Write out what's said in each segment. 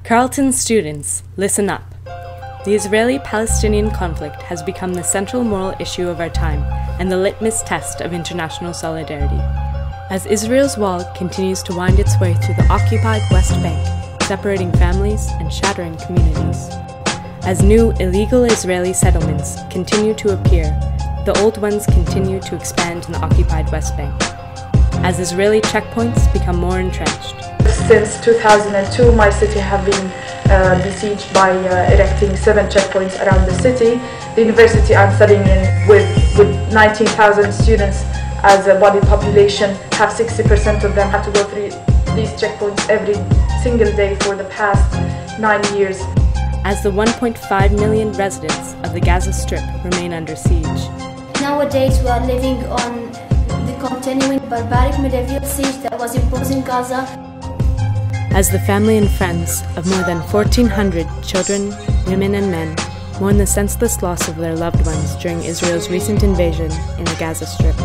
Carleton students, listen up. The Israeli-Palestinian conflict has become the central moral issue of our time and the litmus test of international solidarity. As Israel's wall continues to wind its way through the occupied West Bank, separating families and shattering communities. As new illegal Israeli settlements continue to appear, the old ones continue to expand in the occupied West Bank. As Israeli checkpoints become more entrenched. Since 2002, my city have been besieged by erecting 7 checkpoints around the city. The university I'm studying in with 19,000 students as a body population, have 60% of them have to go through these checkpoints every single day for the past 9 years. As the 1.5 million residents of the Gaza Strip remain under siege. Nowadays we are living on the continuing barbaric medieval siege that was imposed in Gaza. As the family and friends of more than 1,400 children, women and men mourn the senseless loss of their loved ones during Israel's recent invasion in the Gaza Strip.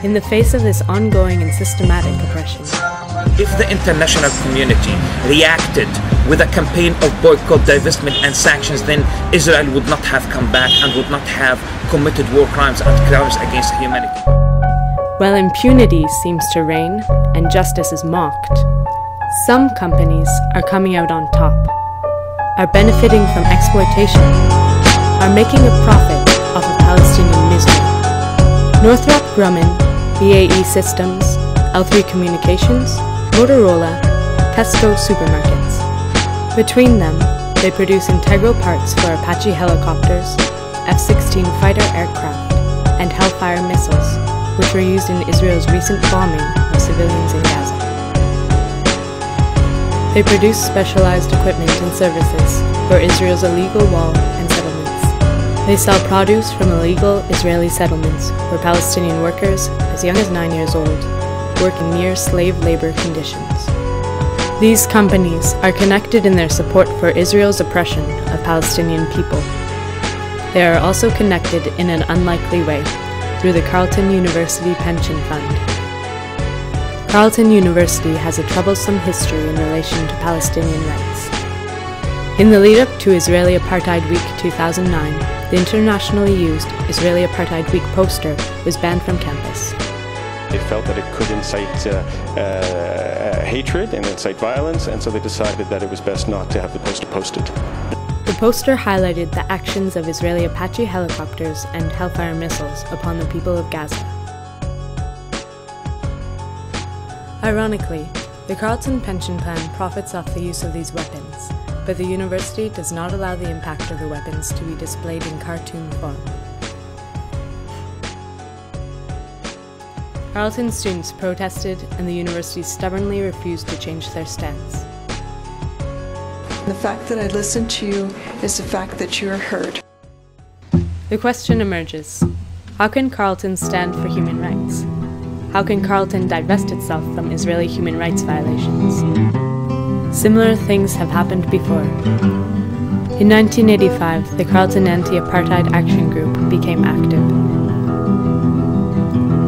In the face of this ongoing and systematic oppression. If the international community reacted with a campaign of boycott, divestment and sanctions, then Israel would not have come back and would not have committed war crimes and crimes against humanity. While impunity seems to reign and justice is mocked, some companies are coming out on top, are benefiting from exploitation, are making a profit off of Palestinian misery. Northrop Grumman, BAE Systems, L3 Communications, Motorola, Tesco supermarkets. Between them, they produce integral parts for Apache helicopters, F-16 fighter aircraft, and Hellfire missiles, which were used in Israel's recent bombing of civilians in Gaza. They produce specialized equipment and services for Israel's illegal wall and settlements. They sell produce from illegal Israeli settlements where Palestinian workers, as young as 9 years old, work in near slave labor conditions. These companies are connected in their support for Israel's oppression of Palestinian people. They are also connected in an unlikely way through the Carleton University Pension Fund. Carleton University has a troublesome history in relation to Palestinian rights. In the lead-up to Israeli Apartheid Week 2009, the internationally used Israeli Apartheid Week poster was banned from campus. They felt that it could incite hatred and incite violence, and so they decided that it was best not to have the poster posted. The poster highlighted the actions of Israeli Apache helicopters and Hellfire missiles upon the people of Gaza. Ironically, the Carleton pension plan profits off the use of these weapons, but the university does not allow the impact of the weapons to be displayed in cartoon form. Carleton students protested, and the university stubbornly refused to change their stance. The fact that I listened to you is the fact that you're heard. The question emerges: how can Carleton stand for human rights? How can Carleton divest itself from Israeli human rights violations? Similar things have happened before. In 1985, the Carleton Anti-Apartheid Action Group became active.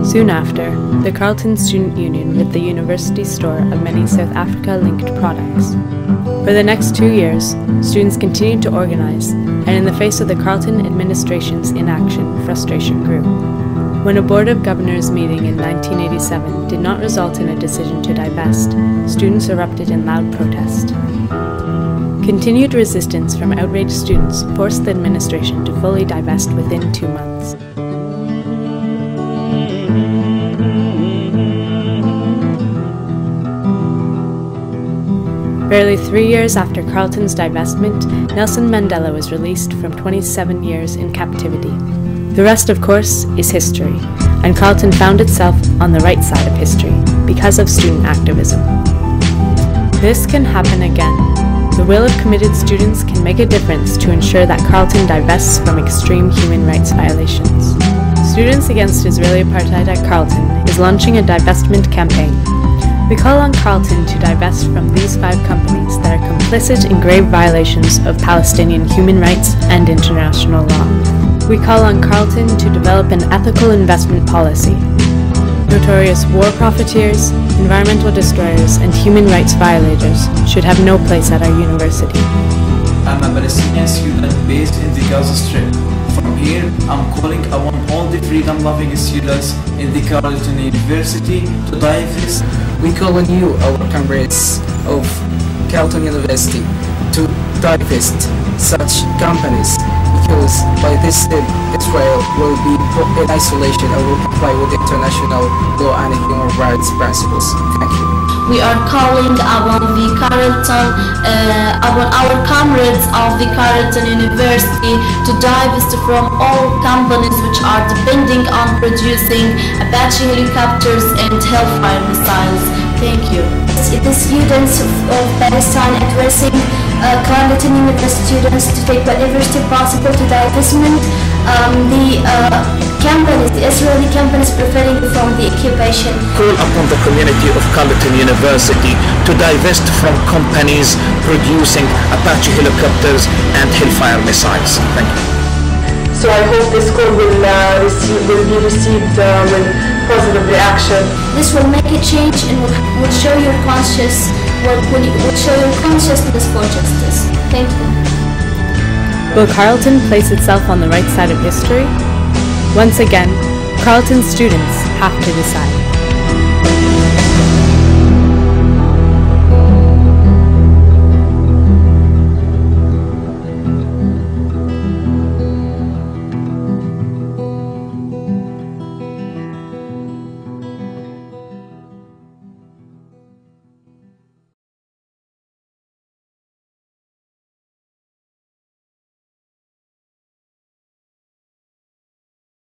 Soon after, the Carleton Student Union lit the university store of many South Africa-linked products. For the next 2 years, students continued to organize, and in the face of the Carleton administration's inaction, frustration grew. When a Board of Governors meeting in 1987 did not result in a decision to divest, students erupted in loud protest. Continued resistance from outraged students forced the administration to fully divest within 2 months. Barely 3 years after Carleton's divestment, Nelson Mandela was released from 27 years in captivity. The rest, of course, is history, and Carleton found itself on the right side of history because of student activism. This can happen again. The will of committed students can make a difference to ensure that Carleton divests from extreme human rights violations. Students Against Israeli Apartheid at Carleton is launching a divestment campaign. We call on Carleton to divest from these 5 companies that are complicit in grave violations of Palestinian human rights and international law. We call on Carleton to develop an ethical investment policy. notorious war profiteers, environmental destroyers, and human rights violators should have no place at our university. I'm a Palestinian student based in the Gaza Strip. From here, I'm calling upon all the freedom-loving students in the Carleton University to divest. We call on you, our comrades of Carleton University, to divest such companies, because by this step, Israel will be put in isolation and will comply with international law and human rights principles. Thank you. We are calling upon the Carleton, upon our comrades of the Carleton University to divest from all companies which are depending on producing Apache helicopters and Hellfire missiles. Thank you. The students of Palestine addressing Carleton University students to take whatever step possible to divestment. The Israeli companies preferring from the occupation. Call upon the community of Carleton University to divest from companies producing Apache helicopters and Hellfire missiles. Thank you. So I hope this call will be received with positive reaction. This will make a change and will show your will show your consciousness for justice. Thank you. Will Carleton place itself on the right side of history? Once again, Carleton students have to decide.